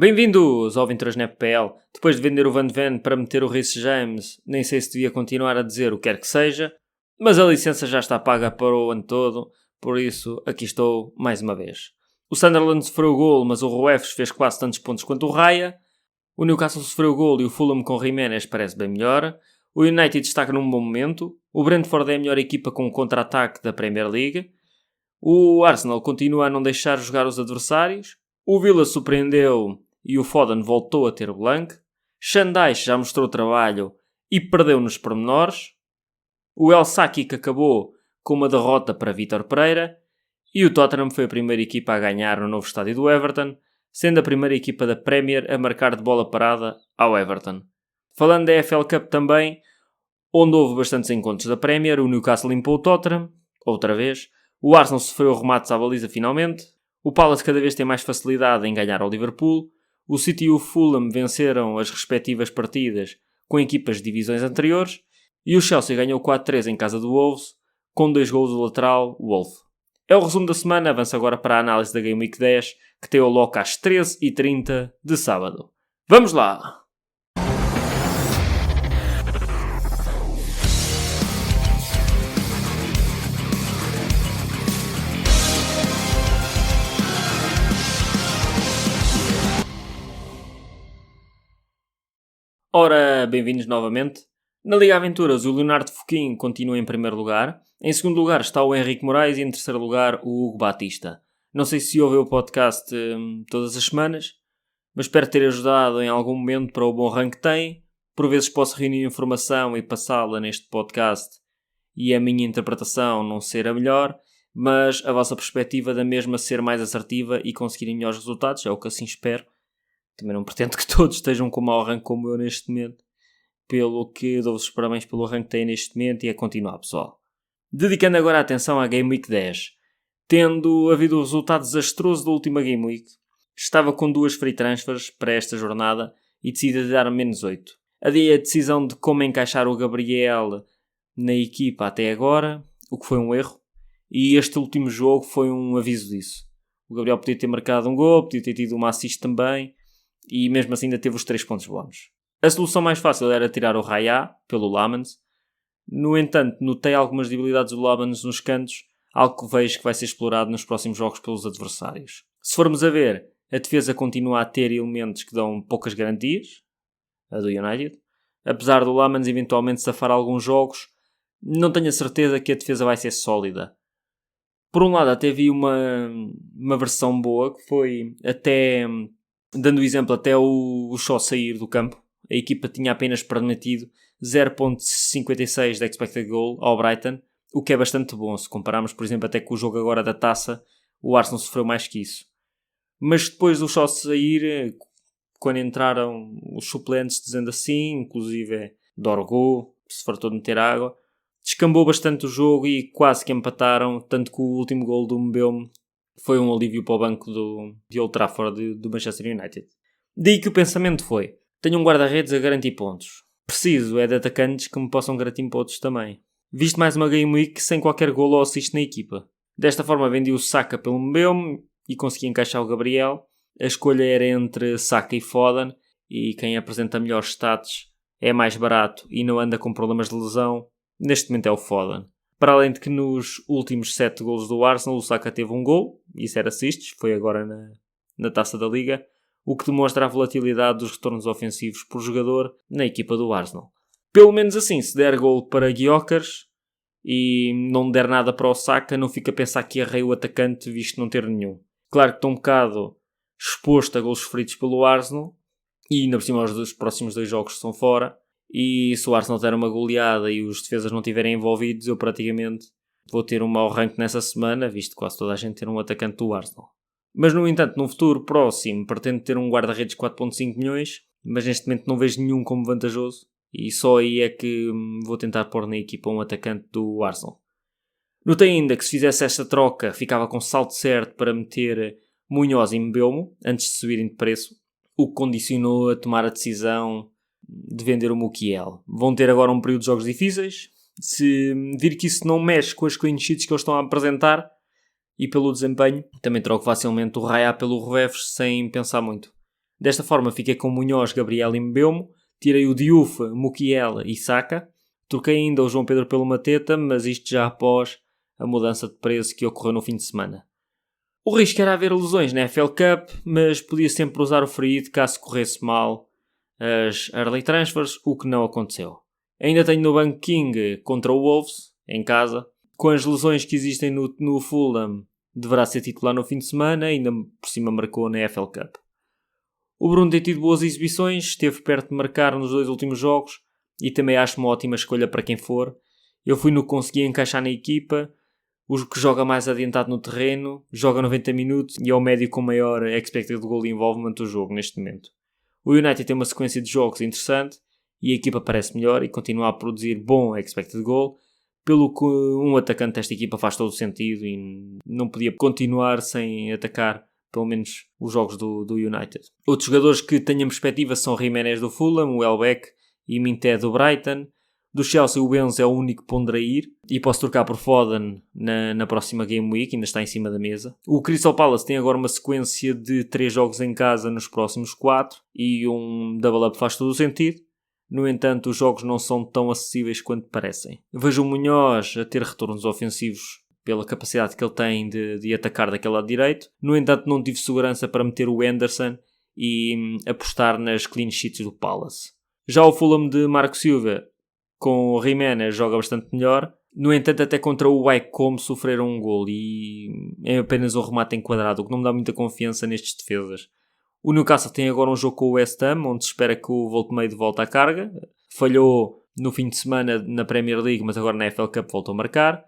Bem-vindos ao Aventuras na FPL. Depois de vender o Van de Ven para meter o Reece James, nem sei se devia continuar a dizer o que quer que seja, mas a licença já está paga para o ano todo, por isso aqui estou mais uma vez. O Sunderland sofreu o gol, mas o Ruefs fez quase tantos pontos quanto o Raya. O Newcastle sofreu o gol e o Fulham com Jiménez parece bem melhor. O United destaca num bom momento. O Brentford é a melhor equipa com contra-ataque da Premier League. O Arsenal continua a não deixar jogar os adversários. O Villa surpreendeu e o Foden voltou a ter o blank. Shandaish já mostrou trabalho e perdeu nos pormenores. O El Saki que acabou com uma derrota para Vítor Pereira. E o Tottenham foi a primeira equipa a ganhar no novo estádio do Everton, sendo a primeira equipa da Premier a marcar de bola parada ao Everton. Falando da EFL Cup também, onde houve bastantes encontros da Premier, o Newcastle limpou o Tottenham, outra vez. O Arsenal sofreu remates à baliza finalmente. O Palace cada vez tem mais facilidade em ganhar ao Liverpool. O City e o Fulham venceram as respectivas partidas com equipas de divisões anteriores. E o Chelsea ganhou 4-3 em casa do Wolves, com 2 golos do lateral Wolf. É o resumo da semana, avança agora para a análise da Game Week 10, que tem o logo às 13h30 de sábado. Vamos lá! Ora, bem-vindos novamente. Na Liga Aventuras, o Leonardo Foquinho continua em primeiro lugar. Em segundo lugar está o Henrique Moraes e em terceiro lugar o Hugo Batista. Não sei se ouve o podcast todas as semanas, mas espero ter ajudado em algum momento para o bom rank que tem. Por vezes posso reunir informação e passá-la neste podcast e a minha interpretação não ser a melhor, mas a vossa perspectiva da mesma ser mais assertiva e conseguirem melhores resultados, é o que assim espero. Também não pretendo que todos estejam com mau rank como eu neste momento, pelo que dou-vos os parabéns pelo rank que têm neste momento e a continuar, pessoal. Dedicando agora a atenção à Game Week 10. Tendo havido o resultado desastroso da última Game Week, estava com 2 free transfers para esta jornada e decidi dar menos 8. Adiei a decisão de como encaixar o Gabriel na equipa até agora, o que foi um erro, e este último jogo foi um aviso disso. O Gabriel podia ter marcado um gol, podia ter tido uma assist também, e mesmo assim ainda teve os 3 pontos bónus. A solução mais fácil era tirar o Raya pelo Lamans. No entanto, notei algumas debilidades do Lamans nos cantos, algo que vejo que vai ser explorado nos próximos jogos pelos adversários. Se formos a ver, a defesa continua a ter elementos que dão poucas garantias, a do United. Apesar do Lamans eventualmente safar alguns jogos, não tenho a certeza que a defesa vai ser sólida. Por um lado, até vi uma versão boa, que foi até... Dando o exemplo, até o Shaw sair do campo, a equipa tinha apenas permitido 0.56 de expected goal ao Brighton, o que é bastante bom. Se compararmos, por exemplo, até com o jogo agora da Taça, o Arsenal sofreu mais que isso. Mas depois do Shaw sair, quando entraram os suplentes, dizendo assim, inclusive Dorgo, se fartou de meter água, descambou bastante o jogo e quase que empataram, tanto que o último gol do Mbeumo foi um alívio para o banco de Old Trafford do Manchester United. Daí que o pensamento foi: tenho um guarda-redes a garantir pontos. Preciso é de atacantes que me possam garantir pontos também. Visto mais uma Game Week sem qualquer golo ou assist na equipa. Desta forma vendi o Saka pelo Mbeumo e consegui encaixar o Gabriel. A escolha era entre Saka e Foden, e quem apresenta melhores stats é mais barato e não anda com problemas de lesão. Neste momento é o Foden. Para além de que nos últimos 7 golos do Arsenal, o Saka teve um gol, isso era assists, foi agora na Taça da Liga, o que demonstra a volatilidade dos retornos ofensivos por jogador na equipa do Arsenal. Pelo menos assim, se der gol para Gyökeres e não der nada para o Saka, não fica a pensar que errei o atacante visto não ter nenhum. Claro que estou um bocado exposto a golos sofridos pelo Arsenal, e ainda por cima os próximos 2 jogos são fora. E se o Arsenal der uma goleada e os defesas não estiverem envolvidos, eu praticamente vou ter um mau rank nessa semana, visto que quase toda a gente ter um atacante do Arsenal. Mas, no entanto, num futuro próximo, pretendo ter um guarda-redes de 4.5 milhões, mas neste momento não vejo nenhum como vantajoso, e só aí é que vou tentar pôr na equipa um atacante do Arsenal. Notei ainda que se fizesse esta troca, ficava com salto certo para meter Munhoz e Mbeumo, antes de subirem de preço, o que condicionou a tomar a decisão de vender o Mukiel. Vão ter agora um período de jogos difíceis. Se vir que isso não mexe com as clean sheets que eles estão a apresentar e pelo desempenho, também troco facilmente o Raya pelo Ruefs sem pensar muito. Desta forma fiquei com Munhoz, Gabriel e Mbeumo, tirei o Diouf, Mukiele e Saka, troquei ainda o João Pedro pelo Mateta, mas isto já após a mudança de preço que ocorreu no fim de semana. O risco era haver lesões na FL Cup, mas podia sempre usar o ferido caso corresse mal as early transfers, o que não aconteceu. Ainda tenho no banco King contra o Wolves, em casa. Com as lesões que existem no Fulham, deverá ser titular no fim de semana, ainda por cima marcou na FL Cup. O Bruno tem tido boas exibições, esteve perto de marcar nos 2 últimos jogos e também acho uma ótima escolha para quem for. Eu fui no que consegui encaixar na equipa, o que joga mais adiantado no terreno, joga 90 minutos e é o médio com maior expected goal involvement do jogo neste momento. O United tem uma sequência de jogos interessante e a equipa parece melhor e continua a produzir bom expected goal, pelo que um atacante desta equipa faz todo o sentido e não podia continuar sem atacar pelo menos os jogos do United. Outros jogadores que tenham perspectiva são Jiménez do Fulham, o Welbeck e Minté do Brighton. Do Chelsea o Enzo é o único que ponderá ir e posso trocar por Foden na próxima Game Week, ainda está em cima da mesa. O Crystal Palace tem agora uma sequência de 3 jogos em casa nos próximos 4 e um double up faz todo o sentido. No entanto, os jogos não são tão acessíveis quanto parecem. Vejo o Munhoz a ter retornos ofensivos pela capacidade que ele tem de atacar daquele lado direito. No entanto, não tive segurança para meter o Henderson e apostar nas clean sheets do Palace. Já o Fulham de Marco Silva com o Jiménez joga bastante melhor. No entanto, até contra o Wycombe sofreram um gol e é apenas um remate enquadrado, o que não me dá muita confiança nestes defesas. O Newcastle tem agora um jogo com o West Ham, onde se espera que o Voltmeide volte à carga. Falhou no fim de semana na Premier League, mas agora na FL Cup voltou a marcar.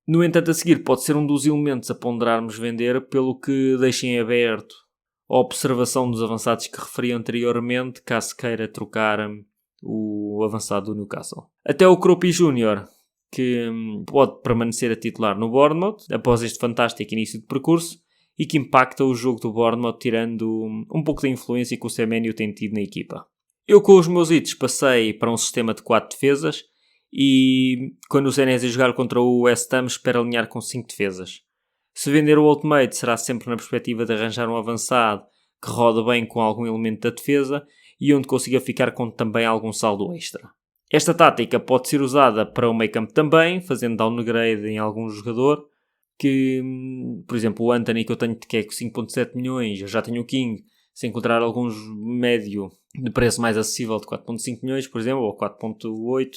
No entanto, a seguir pode ser um dos elementos a ponderarmos vender, pelo que deixem aberto a observação dos avançados que referi anteriormente, caso queira trocar o avançado do Newcastle. Até o Kropi Júnior, que pode permanecer a titular no Bournemouth, após este fantástico início de percurso, e que impacta o jogo do Bournemouth, tirando um pouco da influência que o Semenyo tem tido na equipa. Eu com os meus hits passei para um sistema de 4 defesas, e quando o Zenesi jogar contra o West Ham espero alinhar com 5 defesas. Se vender o Ultimate será sempre na perspectiva de arranjar um avançado que roda bem com algum elemento da defesa e onde consiga ficar com também algum saldo extra. Esta tática pode ser usada para o meio campo também, fazendo downgrade em algum jogador, que, por exemplo, o Anthony que eu tenho que é com 5.7 milhões, eu já tenho o King, se encontrar alguns médio de preço mais acessível de 4.5 milhões, por exemplo, ou 4.8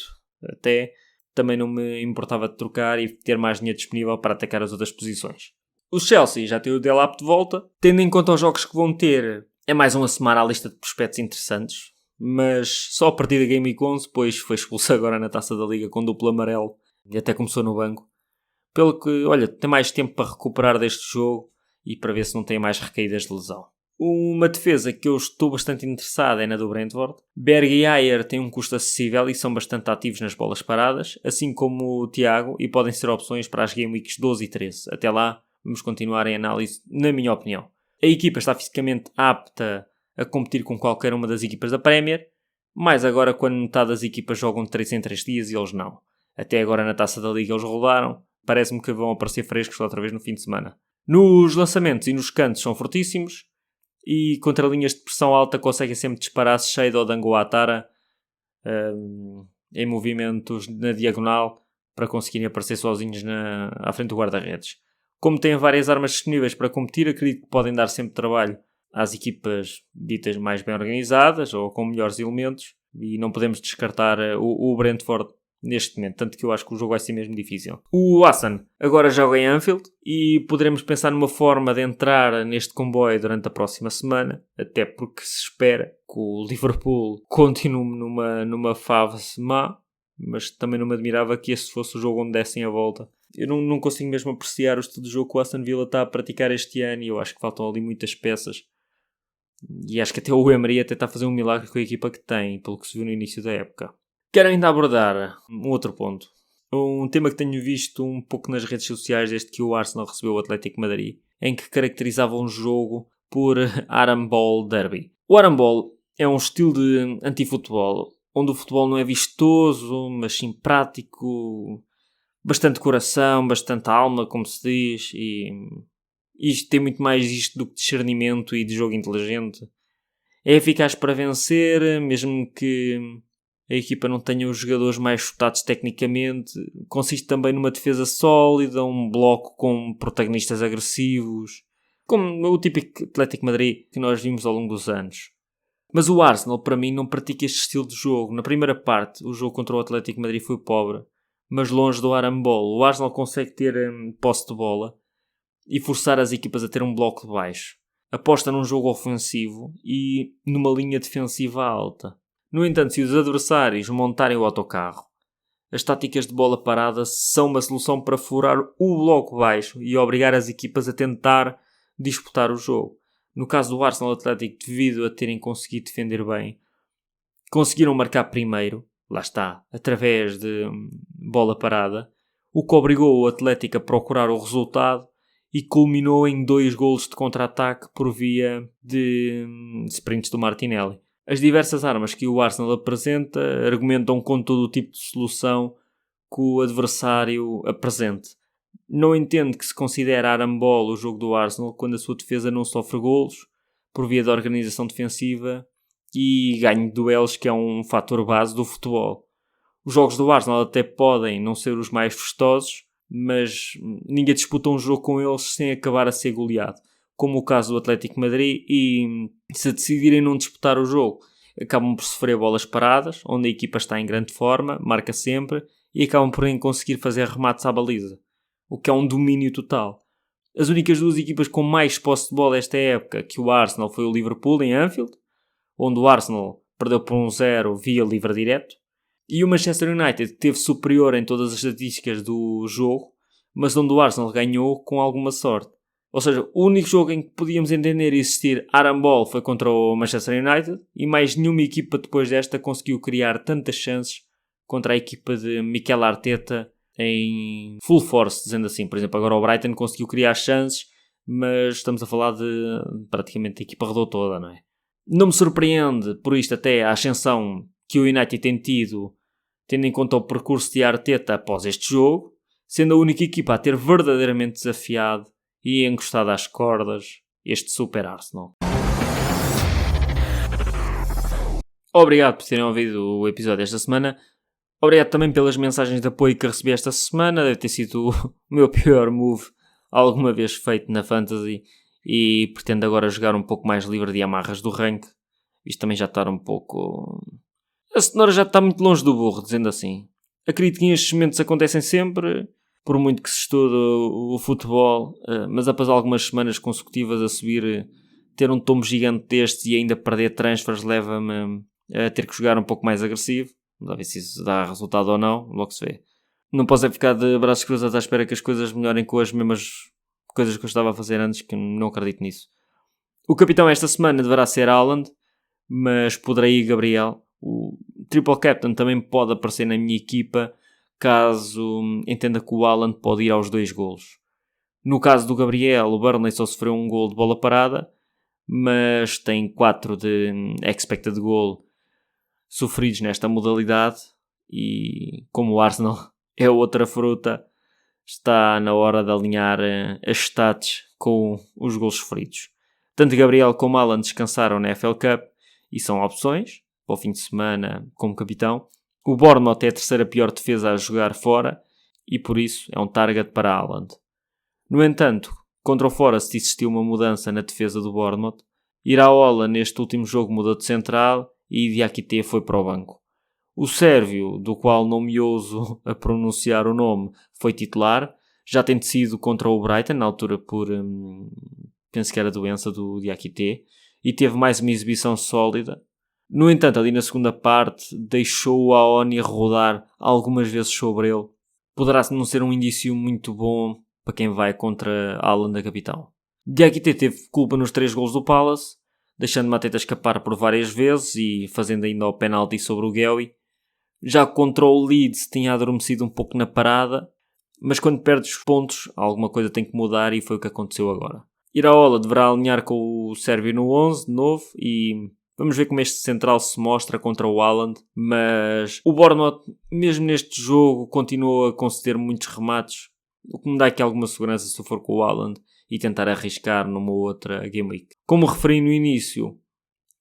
até, também não me importava de trocar e ter mais dinheiro disponível para atacar as outras posições. O Chelsea já tem o Delap de volta. Tendo em conta os jogos que vão ter, é mais um a somar à lista de prospectos interessantes, mas só a partir da Game Week 11, pois foi expulso agora na Taça da Liga com duplo amarelo e até começou no banco. Pelo que, olha, tem mais tempo para recuperar deste jogo e para ver se não tem mais recaídas de lesão. Uma defesa que eu estou bastante interessado é na do Brentford. Berg e Ayer têm um custo acessível e são bastante ativos nas bolas paradas, assim como o Thiago, e podem ser opções para as Game Weeks 12 e 13. Até lá, vamos continuar em análise, na minha opinião. A equipa está fisicamente apta a competir com qualquer uma das equipas da Premier, mas agora quando metade das equipas jogam de 3 em 3 dias e eles não. Até agora na Taça da Liga eles rodaram, parece-me que vão aparecer frescos outra vez no fim de semana. Nos lançamentos e nos cantos são fortíssimos, e contra linhas de pressão alta conseguem sempre disparar Shade ou Dango Atara em movimentos na diagonal para conseguirem aparecer sozinhos à frente do guarda-redes. Como têm várias armas disponíveis para competir, acredito que podem dar sempre trabalho às equipas ditas mais bem organizadas ou com melhores elementos, e não podemos descartar o Brentford neste momento, tanto que eu acho que o jogo vai ser mesmo difícil. O Hassan agora joga em Anfield e poderemos pensar numa forma de entrar neste comboio durante a próxima semana, até porque se espera que o Liverpool continue numa fase má, mas também não me admirava que esse fosse o jogo onde dessem a volta. Eu não consigo mesmo apreciar o estilo de jogo que o Aston Villa está a praticar este ano e eu acho que faltam ali muitas peças. E acho que até o Emery até está a fazer um milagre com a equipa que tem, pelo que se viu no início da época. Quero ainda abordar um outro ponto. Um tema que tenho visto um pouco nas redes sociais desde que o Arsenal recebeu o Atlético de Madrid, em que caracterizava um jogo por Arambol Derby. O Arambol é um estilo de antifutebol, onde o futebol não é vistoso, mas sim prático, bastante coração, bastante alma, como se diz, e isto tem muito mais isto do que discernimento e de jogo inteligente. É eficaz para vencer, mesmo que a equipa não tenha os jogadores mais chutados tecnicamente. Consiste também numa defesa sólida, um bloco com protagonistas agressivos, como o típico Atlético Madrid que nós vimos ao longo dos anos. Mas o Arsenal, para mim, não pratica este estilo de jogo. Na primeira parte, o jogo contra o Atlético Madrid foi pobre, mas longe do arambolo. O Arsenal consegue ter posse de bola e forçar as equipas a ter um bloco de baixo. Aposta num jogo ofensivo e numa linha defensiva alta. No entanto, se os adversários montarem o autocarro, as táticas de bola parada são uma solução para furar o bloco baixo e obrigar as equipas a tentar disputar o jogo. No caso do Arsenal Atlético, devido a terem conseguido defender bem, conseguiram marcar primeiro, lá está, através de bola parada, o que obrigou o Atlético a procurar o resultado e culminou em 2 golos de contra-ataque por via de sprints do Martinelli. As diversas armas que o Arsenal apresenta argumentam com todo o tipo de solução que o adversário apresente. Não entendo que se considere arambol o jogo do Arsenal quando a sua defesa não sofre golos por via da organização defensiva e ganho de duelos, que é um fator base do futebol. Os jogos do Arsenal até podem não ser os mais vistosos, mas ninguém disputa um jogo com eles sem acabar a ser goleado, como o caso do Atlético Madrid, e se decidirem não disputar o jogo, acabam por sofrer bolas paradas, onde a equipa está em grande forma, marca sempre, e acabam por conseguir fazer remates à baliza, o que é um domínio total. As únicas 2 equipas com mais posse de bola esta época que o Arsenal foi o Liverpool em Anfield, onde o Arsenal perdeu por 1-0 via livre direto, e o Manchester United teve superior em todas as estatísticas do jogo, mas onde o Arsenal ganhou com alguma sorte. Ou seja, o único jogo em que podíamos entender existir arambol foi contra o Manchester United, e mais nenhuma equipa depois desta conseguiu criar tantas chances contra a equipa de Mikel Arteta em full force, dizendo assim. Por exemplo, agora o Brighton conseguiu criar chances, mas estamos a falar de praticamente a equipa rodou toda, não é? Não me surpreende, por isto, até a ascensão que o United tem tido, tendo em conta o percurso de Arteta após este jogo, sendo a única equipa a ter verdadeiramente desafiado e encostado às cordas este Super Arsenal. Obrigado por terem ouvido o episódio desta semana. Obrigado também pelas mensagens de apoio que recebi esta semana. Deve ter sido o meu pior move alguma vez feito na Fantasy e pretendo agora jogar um pouco mais livre de amarras do rank. Isto também já está um pouco... A cenoura já está muito longe do burro, dizendo assim. Acredito que estes momentos acontecem sempre, por muito que se estude o futebol, mas após algumas semanas consecutivas a subir, ter um tombo gigante destes e ainda perder transfers leva-me a ter que jogar um pouco mais agressivo. Vamos ver se isso dá resultado ou não, logo se vê. Não posso é ficar de braços cruzados à espera que as coisas melhorem com as mesmas coisas que eu estava a fazer antes, que não acredito nisso. O capitão esta semana deverá ser Haaland, mas poderei ir Gabriel. O Triple Captain também pode aparecer na minha equipa, caso entenda que o Haaland pode ir aos 2 golos. No caso do Gabriel, o Burnley só sofreu um gol de bola parada, mas tem 4 de expected goal sofridos nesta modalidade, e como o Arsenal é outra fruta, está na hora de alinhar as stats com os gols sofridos. Tanto Gabriel como Haaland descansaram na FL Cup e são opções para o fim de semana como capitão. O Bournemouth é a terceira pior defesa a jogar fora e por isso é um target para Haaland. No entanto, contra o Forest existiu uma mudança na defesa do Bournemouth. Iraola neste último jogo mudou de central e Diakité foi para o banco. O sérvio, do qual não me ouso a pronunciar o nome, foi titular. Já tem sido contra o Brighton, na altura por... penso que era a doença do Diakité. E teve mais uma exibição sólida. No entanto, ali na segunda parte, deixou o Aoni rodar algumas vezes sobre ele. Poderá não ser um indício muito bom para quem vai contra Haaland da capitão. Diakité teve culpa nos 3 golos do Palace, deixando Mateta escapar por várias vezes e fazendo ainda o penalti sobre o Guehi. Já contra o Leeds tinha adormecido um pouco na parada, mas quando perdes os pontos, alguma coisa tem que mudar e foi o que aconteceu agora. Iraola deverá alinhar com o sérvio no 11 de novo e vamos ver como este central se mostra contra o Haaland, mas o Bournemouth, mesmo neste jogo, continua a conceder muitos remates, o que me dá aqui alguma segurança se eu for com o Haaland e tentar arriscar numa outra Game Week. Como referi no início,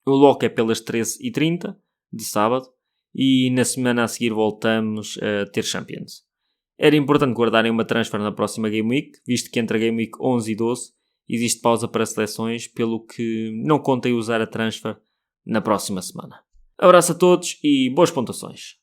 O lock é pelas 13h30 de sábado e na semana a seguir voltamos a ter Champions. Era importante guardarem uma transfer na próxima Game Week, visto que entre a Game Week 11 e 12 existe pausa para seleções, pelo que não contem usar a transfer na próxima semana. Abraço a todos e boas pontuações!